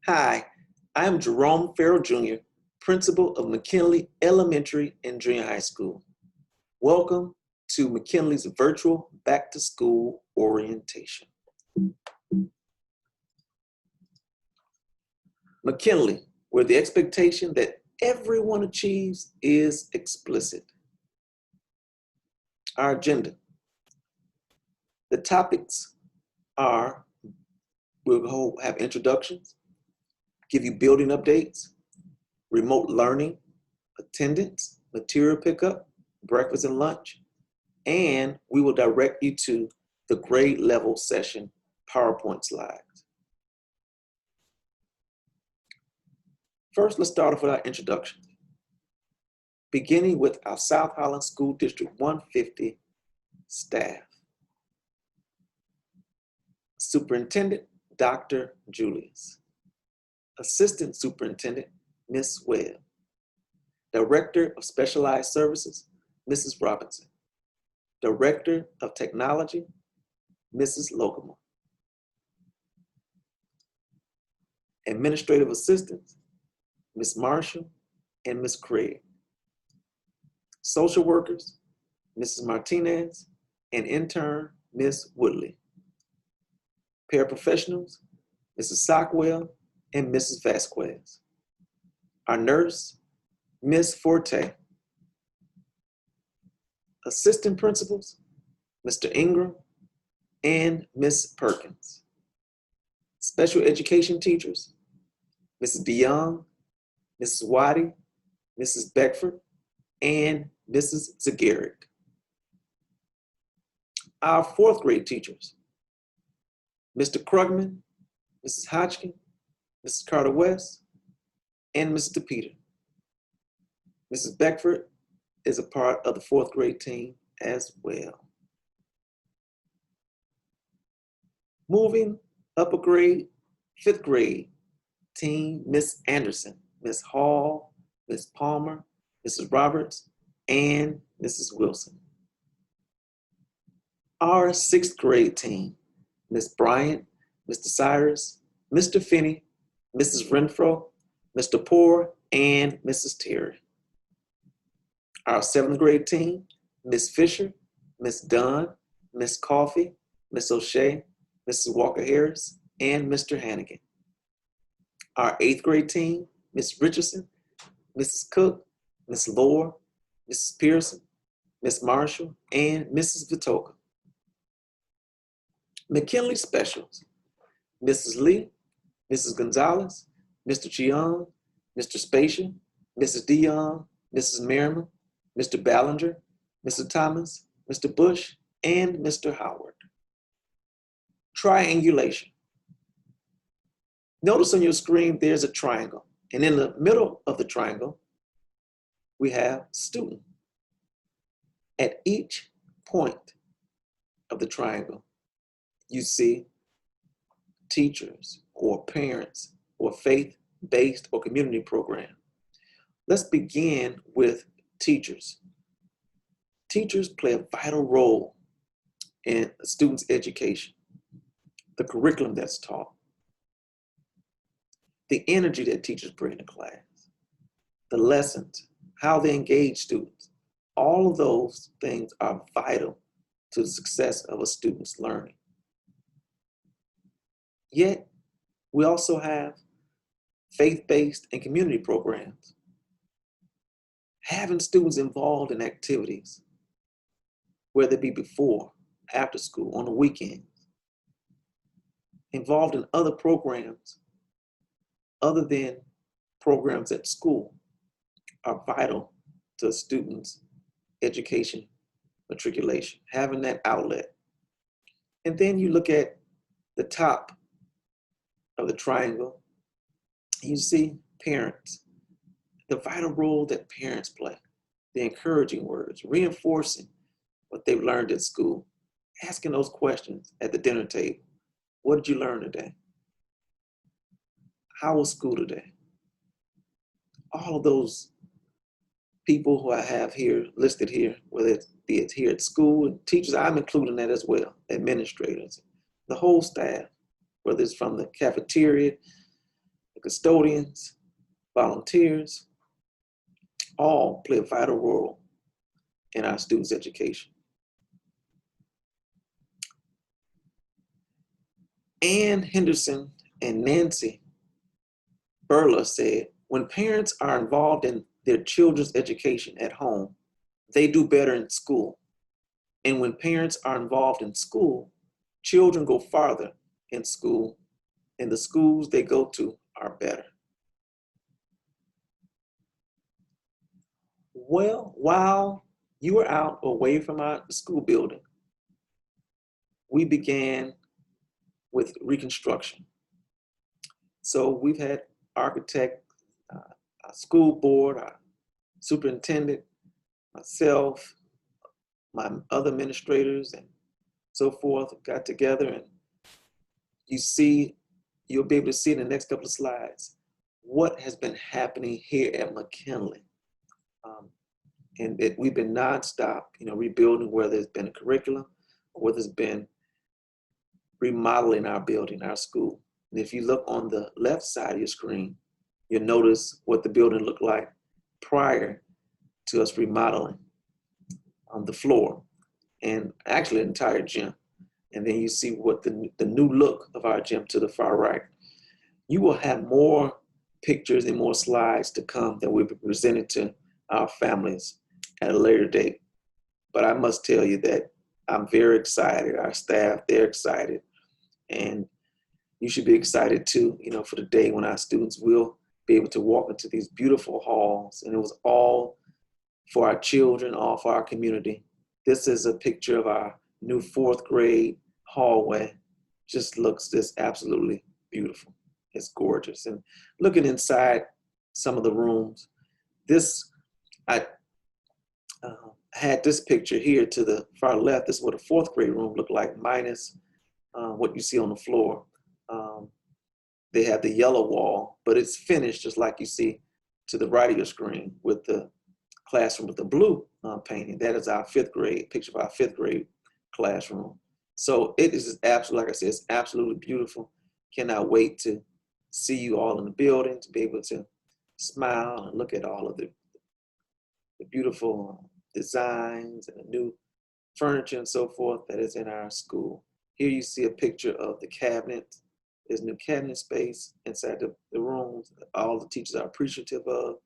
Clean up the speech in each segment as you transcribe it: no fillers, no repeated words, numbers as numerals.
Hi, I am Jerome Farrell Jr., Principal of McKinley Elementary and Junior High School. Welcome to McKinley's virtual back to school orientation. McKinley, where the expectation that everyone achieves is explicit. Our agenda. The topics are, we'll have introductions, give you building updates, remote learning, attendance, material pickup, breakfast and lunch, and we will direct you to the grade level session PowerPoint slides. First, let's start off with our introduction. Beginning with our South Highland School District 150 staff. Superintendent, Dr. Julius. Assistant Superintendent, Ms. Webb. Director of Specialized Services, Mrs. Robinson. Director of Technology, Mrs. Locomo. Administrative Assistants, Ms. Marshall and Ms. Craig. Social Workers, Mrs. Martinez, and intern, Ms. Woodley. Paraprofessionals, Mrs. Stockwell and Mrs. Vasquez. Our nurse, Ms. Forte. Assistant principals, Mr. Ingram and Ms. Perkins. Special education teachers, Mrs. DeYoung, Mrs. Waddy, Mrs. Beckford, and Mrs. Zagaric. Our fourth grade teachers, Mr. Krugman, Mrs. Hodgkin, Mrs. Carter West, and Mrs. DePeter. Mrs. Beckford is a part of the fourth grade team as well. Moving up a grade, fifth grade team, Miss Anderson, Miss Hall, Miss Palmer, Mrs. Roberts, and Mrs. Wilson. Our sixth grade team, Miss Bryant, Mr. Cyrus, Mr. Finney, Mrs. Renfro, Mr. Poor, and Mrs. Terry. Our seventh grade team, Miss Fisher, Miss Dunn, Miss Coffey, Miss O'Shea, Mrs. Walker Harris, and Mr. Hannigan. Our eighth grade team, Miss Richardson, Mrs. Cook, Miss Lohr, Mrs. Pearson, Miss Marshall, and Mrs. Vitoka. McKinley Specials, Mrs. Lee, Mrs. Gonzalez, Mr. Chiang, Mr. Spatian, Mrs. Dion, Mrs. Merriman, Mr. Ballinger, Mr. Thomas, Mr. Bush, and Mr. Howard. Triangulation. Notice on your screen there's a triangle, and in the middle of the triangle, we have student. At each point of the triangle, you see teachers or parents or faith-based or community program. Let's begin with teachers. Teachers play a vital role in a student's education, the curriculum that's taught, the energy that teachers bring to class, the lessons, how they engage students. All of those things are vital to the success of a student's learning. Yet, we also have faith-based and community programs. Having students involved in activities, whether it be before, after school, on the weekends, involved in other programs other than programs at school, are vital to a student's education matriculation, having that outlet. And then you look at the top of the triangle, you see parents, the vital role that parents play, the encouraging words, reinforcing what they've learned at school, asking those questions at the dinner table. What did you learn today? How was school today? All of those people who I have here, listed here, whether it be it here at school, and teachers, I'm including that as well, administrators, the whole staff, whether it's from the cafeteria the custodians, volunteers, all play a vital role in our students' education. Ann Henderson and Nancy Burla said, when parents are involved in their children's education at home, they do better in school. And when parents are involved in school, children go farther in school, and the schools they go to are better. Well, while you were out away from our school building, we began with reconstruction. So we've had architect, our school board, our superintendent, myself, my other administrators, and so forth got together, and you'll be able to see in the next couple of slides what has been happening here at McKinley. And we've been nonstop, rebuilding, whether it's been a curriculum or whether it's been remodeling our building, our school. And if you look on the left side of your screen, you'll notice what the building looked like prior to us remodeling on the floor and actually the entire gym. And then you see what the new look of our gym to the far right. You will have more pictures and more slides to come that will be presented to our families at a later date. But I must tell you that I'm very excited. Our staff, they're excited. And you should be excited too, for the day when our students will be able to walk into these beautiful halls. And it was all for our children, all for our community. This is a picture of our new 4th grade hallway. Just looks just absolutely beautiful. It's gorgeous. And looking inside some of the rooms, I had this picture here to the far left. This is what a 4th grade room looked like, minus what you see on the floor. They have the yellow wall, but it's finished just like you see to the right of your screen with the classroom with the blue painting. That is our 5th grade, picture of our 5th grade classroom. So it is absolutely, like I said, it's absolutely beautiful. Cannot wait to see you all in the building, to be able to smile and look at all of the beautiful designs and the new furniture and so forth that is in our school. Here you see a picture of the cabinet. There's new cabinet space inside the rooms. All the teachers are appreciative of.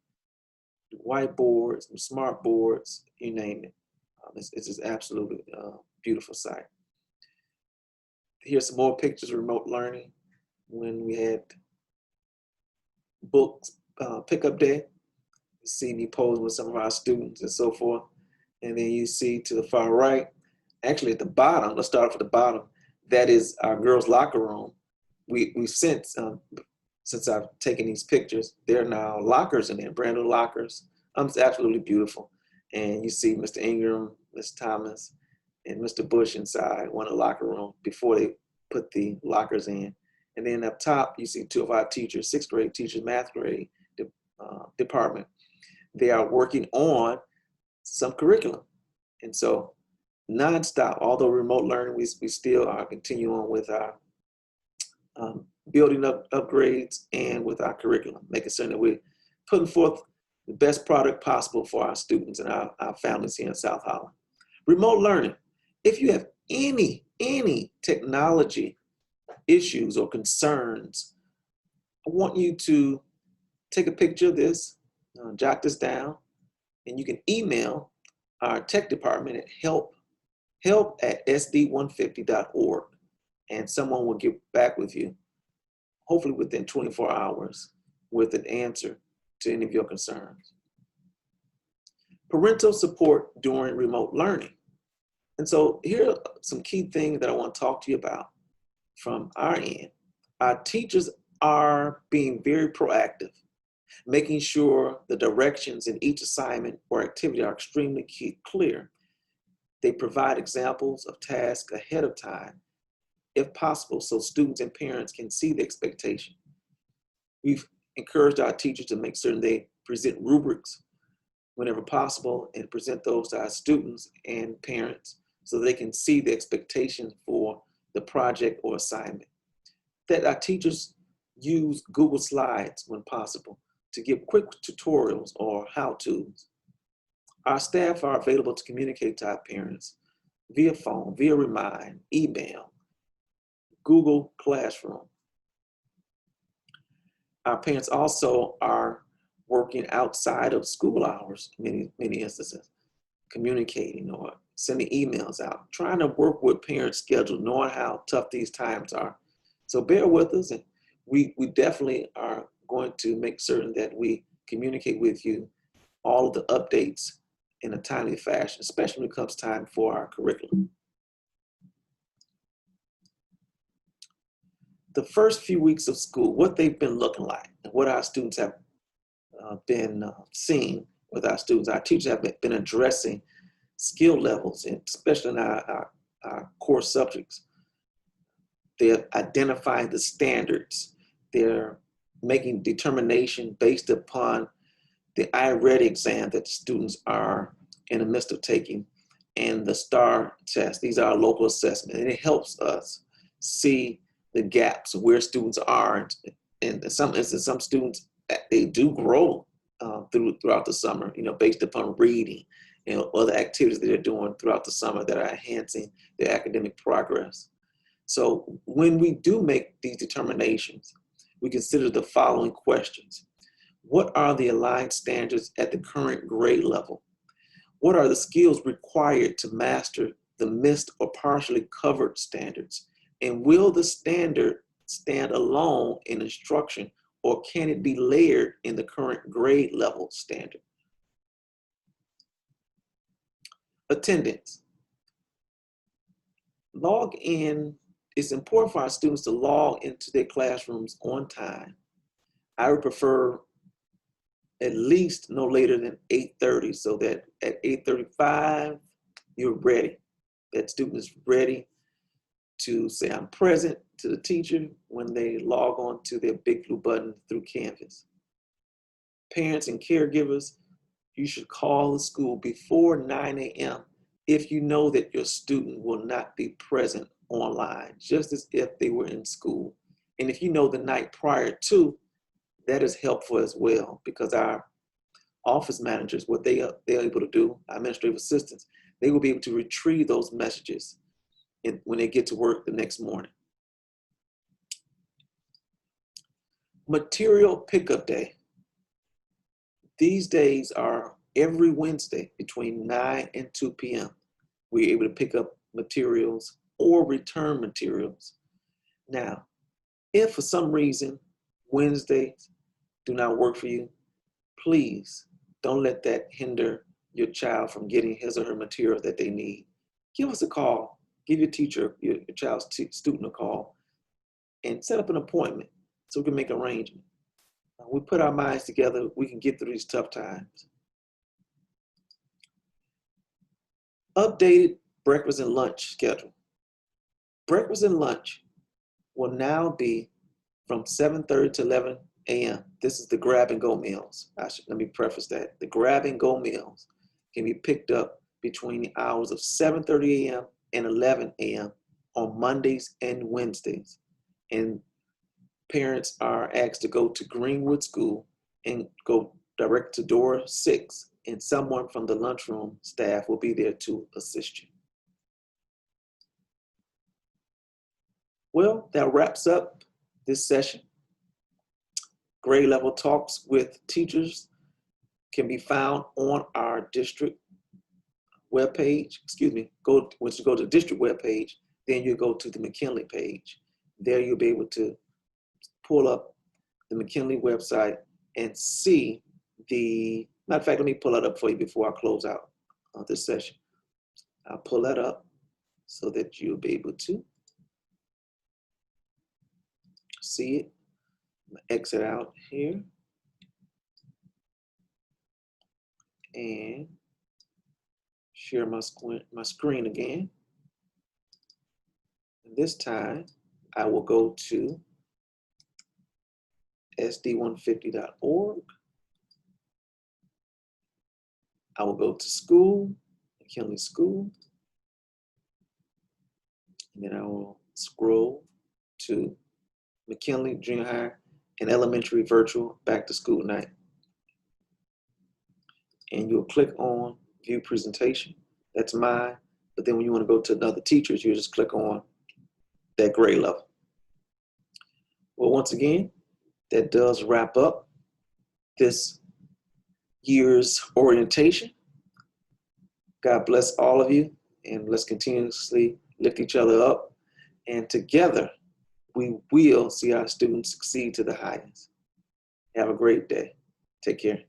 Whiteboards, smart boards, you name it. It's just absolutely beautiful sight. Here's some more pictures of remote learning when we had books pickup day. You see me posing with some of our students and so forth. And then you see to the far right, actually at the bottom, let's start off at the bottom, that is our girls' locker room. We've since I've taken these pictures, there are now lockers in there, brand new lockers. It's absolutely beautiful. And you see Mr. Ingram, Ms. Thomas, and Mr. Bush inside one of the locker room before they put the lockers in. And then up top, you see 2 of our teachers, 6th grade teachers, math grade department. They are working on some curriculum. And so nonstop, although remote learning, we still are continuing on with our building up upgrades and with our curriculum, making certain that we're putting forth the best product possible for our students and our families here in South Holland. Remote learning. If you have any technology issues or concerns, I want you to take a picture of this, jot this down, and you can email our tech department at help@sd150.org, and someone will get back with you, hopefully within 24 hours, with an answer to any of your concerns. Parental support during remote learning. And so here are some key things that I want to talk to you about from our end. Our teachers are being very proactive, making sure the directions in each assignment or activity are extremely clear. They provide examples of tasks ahead of time, if possible, so students and parents can see the expectation. We've encouraged our teachers to make certain they present rubrics whenever possible and present those to our students and parents so they can see the expectation for the project or assignment. That our teachers use Google Slides when possible to give quick tutorials or how-tos. Our staff are available to communicate to our parents via phone, via Remind, email, Google Classroom. Our parents also are working outside of school hours, many instances, communicating or sending emails out, trying to work with parents' schedule, knowing how tough these times are. So bear with us, and we definitely are going to make certain that we communicate with you all of the updates in a timely fashion, especially when it comes time for our curriculum. The first few weeks of school, what they've been looking like, and what our students have been seeing with our students. Our teachers have been addressing skill levels, and especially in our core subjects. They're identifying the standards. They're making determination based upon the iReady exam that students are in the midst of taking, and the STAR test. These are our local assessment, and it helps us see the gaps of where students are. And in some instances, some students, they do grow throughout the summer, based upon reading, other activities that they're doing throughout the summer that are enhancing their academic progress. So when we do make these determinations, we consider the following questions. What are the aligned standards at the current grade level? What are the skills required to master the missed or partially covered standards? And will the standard stand alone in instruction, or can it be layered in the current grade level standard? Attendance. Log in. It's important for our students to log into their classrooms on time. I would prefer at least no later than 8:30, so that at 8:35, you're ready. That student is ready to say, I'm present to the teacher when they log on to their big blue button through Canvas. Parents and caregivers, you should call the school before 9 a.m. if you know that your student will not be present online, just as if they were in school. And if you know the night prior to, that is helpful as well, because our office managers, what they're able to do, our administrative assistants, they will be able to retrieve those messages when they get to work the next morning. Material pickup day. These days are every Wednesday between 9 and 2 p.m. We're able to pick up materials or return materials. Now, if for some reason Wednesdays do not work for you, please don't let that hinder your child from getting his or her material that they need. Give us a call. Give your teacher, your child's student a call, and set up an appointment so we can make arrangements. We put our minds together, we can get through these tough times. Updated breakfast and lunch schedule. Breakfast and lunch will now be from 7:30 to 11 a.m. This is the grab and go meals. Let me preface that. The grab and go meals can be picked up between the hours of 7:30 a.m. and 11 a.m. on Mondays and Wednesdays. And parents are asked to go to Greenwood School and go direct to door 6, and someone from the lunchroom staff will be there to assist you. Well, that wraps up this session. Grade level talks with teachers can be found on our district webpage. Once you go to the district webpage, then you go to the McKinley page. There you'll be able to pull up the McKinley website and see matter of fact, let me pull that up for you before I close out this session. I'll pull that up so that you'll be able to see it. I'm gonna exit out here and share my screen again. And this time I will go to sd150.org. I will go to school, McKinley School, and then I will scroll to McKinley Junior High and elementary virtual back to school night. And you'll click on view presentation. That's mine. But then when you want to go to another teacher's, you just click on that grade level. Well, once again, that does wrap up this year's orientation. God bless all of you, and let's continuously lift each other up. And together, we will see our students succeed to the highest. Have a great day. Take care.